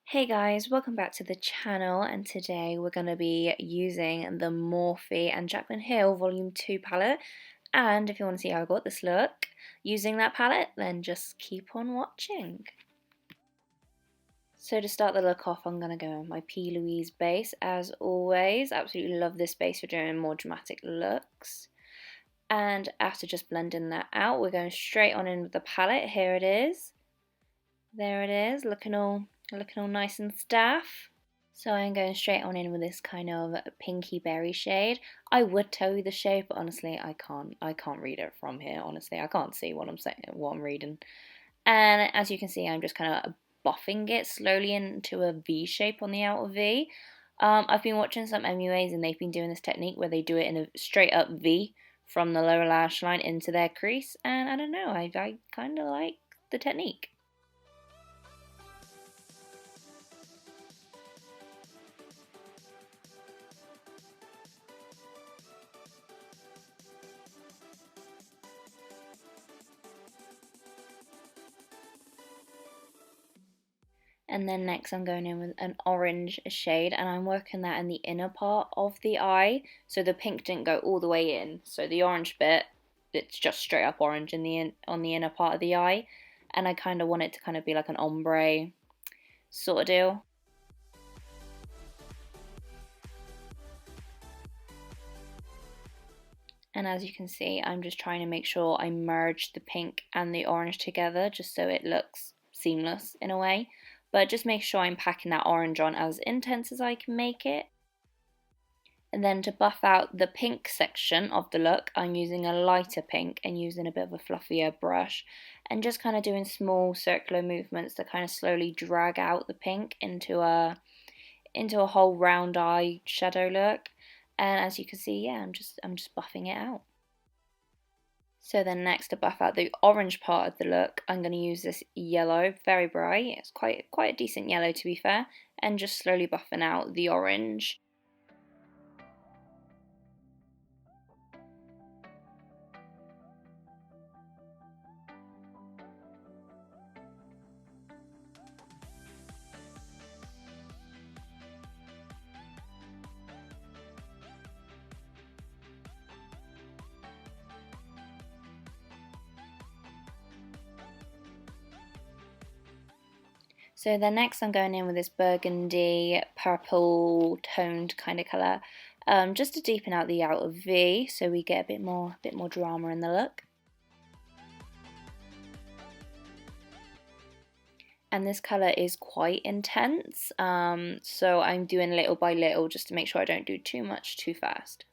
Hey guys, welcome back to the channel, and today we're going to be using the Morphe and Jaclyn Hill Volume 2 palette. And if you want to see how I got this look using that palette, then just keep on watching. So to start the look off, I'm going to go with my P. Louise base as always. Absolutely love this base for doing more dramatic looks. And after just blending that out, we're going straight on in with the palette. Here it is. There it is, looking all nice and staff. So I'm going straight on in with this kind of pinky berry shade. I would tell you the shade, but honestly I can't read it from here. Honestly, I can't see what I'm saying, what I'm reading. And as you can see, I'm just kind of buffing it slowly into a V shape on the outer V. I've been watching some MUAs and they've been doing this technique where they do it in a straight up V from the lower lash line into their crease, and I don't know, I kind of like the technique. And then next I'm going in with an orange shade, and I'm working that in the inner part of the eye, so the pink didn't go all the way in. So the orange bit, it's just straight up orange on the inner part of the eye, and I kind of want it to kind of be like an ombre sort of deal. And as you can see, I'm just trying to make sure I merge the pink and the orange together just so it looks seamless in a way. But just make sure I'm packing that orange on as intense as I can make it. And then to buff out the pink section of the look, I'm using a lighter pink and using a bit of a fluffier brush and just kind of doing small circular movements to kind of slowly drag out the pink into a whole round eye shadow look. And as you can see, yeah, I'm just buffing it out. So then next, to buff out the orange part of the look, I'm going to use this yellow, very bright. It's quite a decent yellow to be fair, and just slowly buffing out the orange. So then next I'm going in with this burgundy purple toned kind of colour, just to deepen out the outer V so we get a bit more drama in the look. And this colour is quite intense, so I'm doing little by little just to make sure I don't do too much too fast.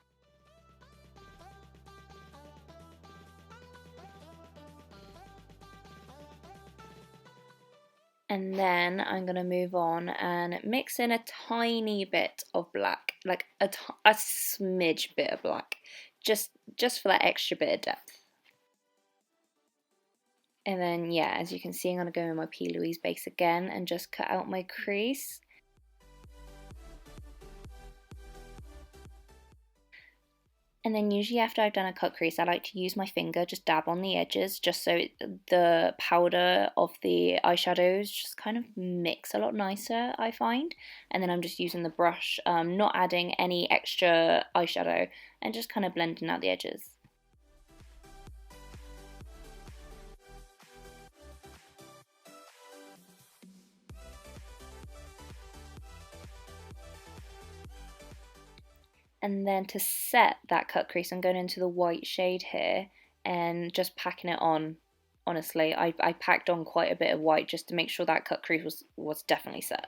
And then I'm going to move on and mix in a tiny bit of black, like a smidge bit of black, just for that extra bit of depth. And then, yeah, as you can see, I'm going to go in my P. Louise base again and just cut out my crease. And then usually after I've done a cut crease, I like to use my finger, just dab on the edges, just so the powder of the eyeshadows just kind of mix a lot nicer, I find. And then I'm just using the brush, not adding any extra eyeshadow, and just kind of blending out the edges. And then to set that cut crease, I'm going into the white shade here and just packing it on. Honestly, I packed on quite a bit of white just to make sure that cut crease was definitely set.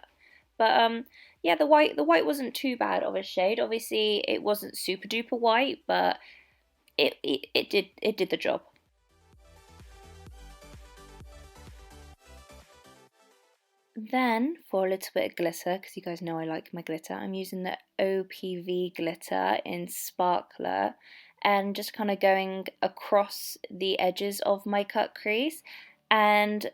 But yeah, the white wasn't too bad of a shade. Obviously, it wasn't super duper white, but it did the job. Then, for a little bit of glitter, because you guys know I like my glitter, I'm using the OPV glitter in Sparkler and just kind of going across the edges of my cut crease. And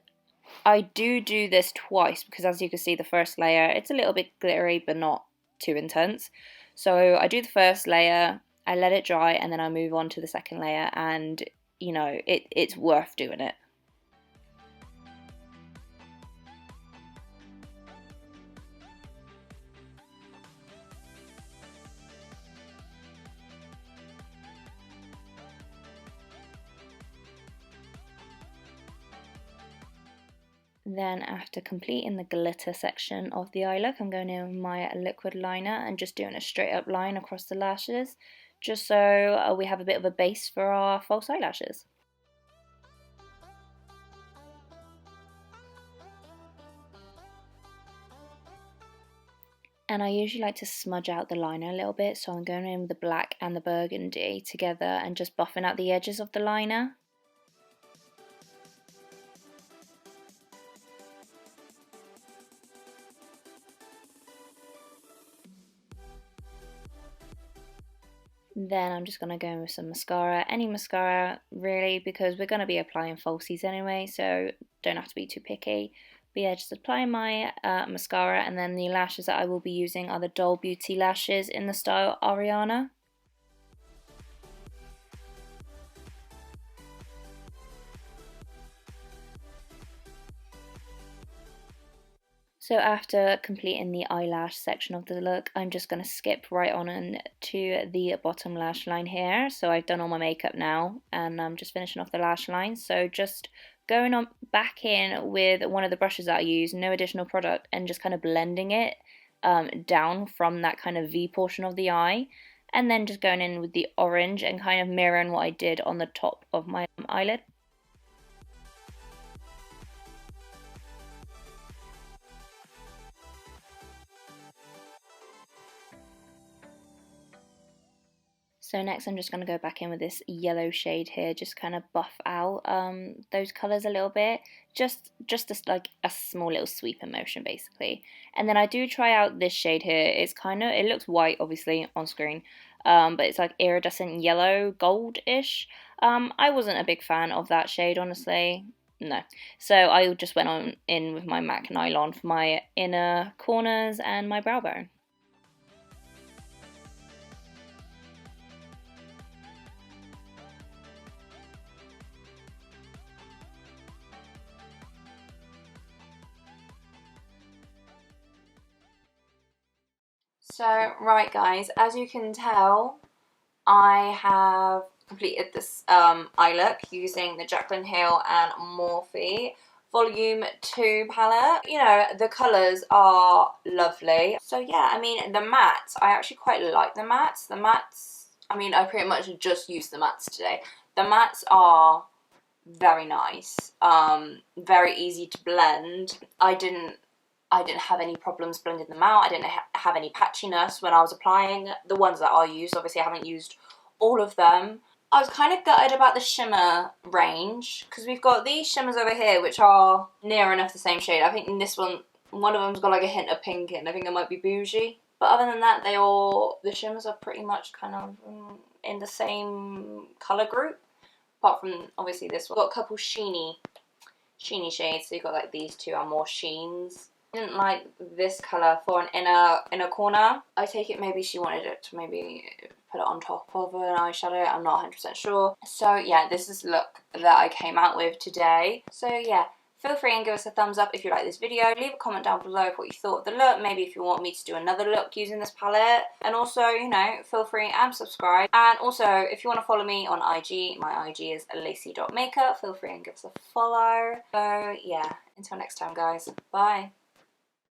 I do this twice because, as you can see, the first layer, it's a little bit glittery but not too intense. So I do the first layer, I let it dry, and then I move on to the second layer, and you know, it's worth doing it. Then after completing the glitter section of the eye look, I'm going in with my liquid liner and just doing a straight up line across the lashes, just so we have a bit of a base for our false eyelashes. And I usually like to smudge out the liner a little bit, so I'm going in with the black and the burgundy together and just buffing out the edges of the liner. Then I'm just going to go in with some mascara, any mascara really, because we're going to be applying falsies anyway, so don't have to be too picky. But yeah, just apply my mascara, and then the lashes that I will be using are the Doll Beauty lashes in the style Ariana. So after completing the eyelash section of the look, I'm just going to skip right on to the bottom lash line here. So I've done all my makeup now, and I'm just finishing off the lash line. So just going on back in with one of the brushes that I use, no additional product, and just kind of blending it down from that kind of V portion of the eye. And then just going in with the orange and kind of mirroring what I did on the top of my eyelid. So next I'm just going to go back in with this yellow shade here, just kind of buff out those colours a little bit, just like a small little sweeping motion basically. And then I do try out this shade here. It's kind of, it looks white obviously on screen, but it's like iridescent yellow, gold-ish. I wasn't a big fan of that shade, honestly. No. So I just went on in with my MAC Nylon for my inner corners and my brow bone. So, right guys, as you can tell, I have completed this eye look using the JACLYN Hill and Morphe Volume 2 palette. You know, the colours are lovely. So yeah, I mean, the mattes, I actually quite like the mattes. The mattes, I mean, I pretty much just used the mattes today. The mattes are very nice, very easy to blend. I didn't have any problems blending them out. I didn't have any patchiness when I was applying the ones that I used. Obviously, I haven't used all of them. I was kind of gutted about the shimmer range, because we've got these shimmers over here which are near enough the same shade. I think in this one of them's got like a hint of pink in. I think it might be Bougie. But other than that, the shimmers are pretty much kind of in the same colour group. Apart from, obviously, this one. We've got a couple sheeny shades, so you've got like these two are more sheens. I didn't like this colour for an inner corner. I take it maybe she wanted it to maybe put it on top of an eyeshadow. I'm not 100% sure. So yeah, this is the look that I came out with today. So yeah, feel free and give us a thumbs up if you like this video. Leave a comment down below of what you thought of the look. Maybe if you want me to do another look using this palette. And also, you know, feel free and subscribe. And also, if you want to follow me on IG, my IG is lacy.makeup. Feel free and give us a follow. So yeah, until next time guys. Bye.